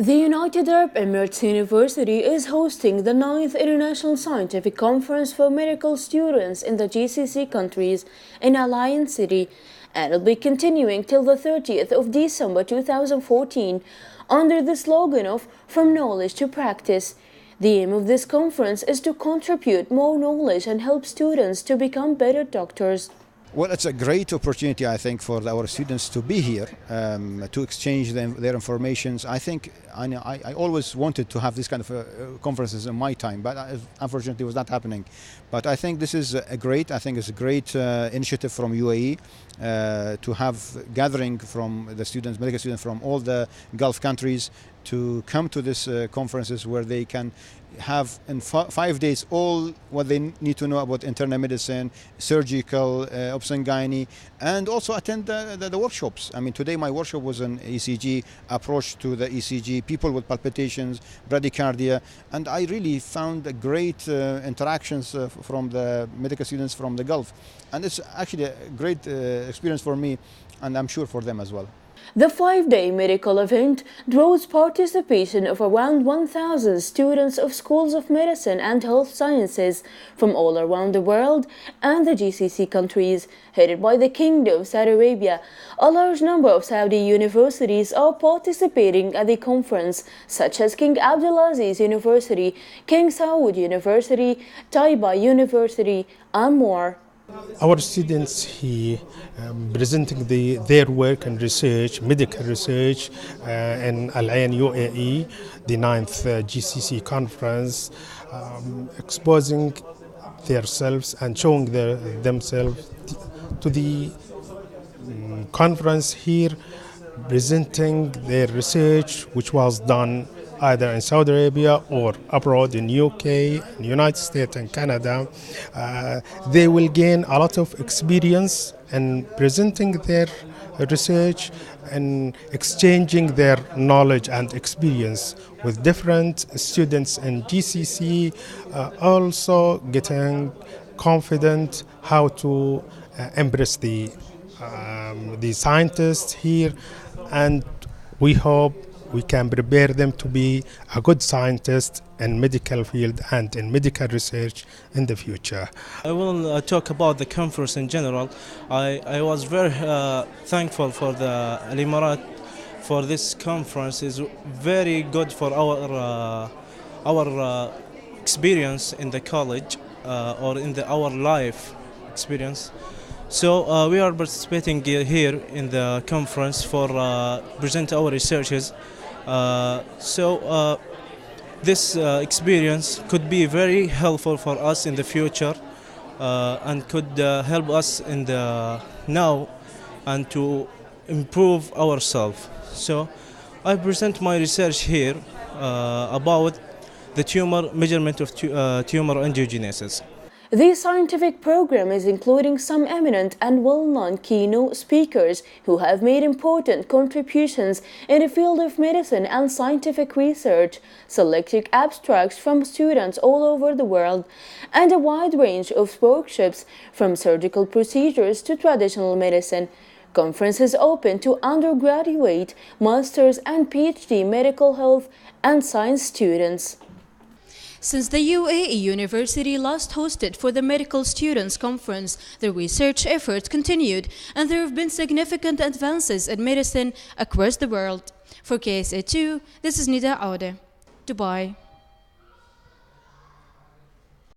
The United Arab Emirates University is hosting the 9th International Scientific Conference for Medical Students in the GCC countries in Al Ain City, and will be continuing till the 30th of December 2014 under the slogan of From Knowledge to Practice. The aim of this conference is to contribute more knowledge and help students to become better doctors. Well, it's a great opportunity, I think, for our students to be here, to exchange their informations. I think I always wanted to have this kind of conferences in my time, but unfortunately it was not happening. But I think this is a great initiative from UAE to have gathering from the students, medical students from all the Gulf countries to come to this conferences where they can have in 5 days all what they need to know about internal medicine, surgical, obs and gynae, and also attend the workshops. I mean, today my workshop was an ECG, approach to the ECG, people with palpitations, bradycardia, and I really found a great interactions from the medical students from the Gulf. And it's actually a great experience for me, and I'm sure for them as well. The 5-day medical event draws participation of around 1,000 students of schools of medicine and health sciences from all around the world and the GCC countries, headed by the Kingdom of Saudi Arabia. A large number of Saudi universities are participating at the conference, such as King Abdulaziz University, King Saud University, Taiba University, and more. Our students here presenting their work and research, medical research in Al Ain UAE, the 9th GCC conference, exposing themselves and showing themselves to the conference here, presenting their research which was done either in Saudi Arabia or abroad in UK, in United States and Canada. They will gain a lot of experience in presenting their research and exchanging their knowledge and experience with different students in GCC, also getting confident how to embrace the scientists here, and we hope we can prepare them to be a good scientist in medical field and in medical research in the future. I will talk about the conference in general. I was very thankful for the Al Emirat for this conference. Is very good for our experience in the college or in our life experience. So we are participating here in the conference for present our researches. This experience could be very helpful for us in the future and could help us in the now and to improve ourselves. So I present my research here about the tumor measurement of tumor angiogenesis. The scientific program is including some eminent and well-known keynote speakers who have made important contributions in the field of medicine and scientific research, selected abstracts from students all over the world, and a wide range of workshops from surgical procedures to traditional medicine. Conference is open to undergraduate, master's and PhD medical health and science students. Since the UAE University last hosted for the Medical Students Conference, the research efforts continued and there have been significant advances in medicine across the world. For KSA2, this is Nida Aude, Dubai.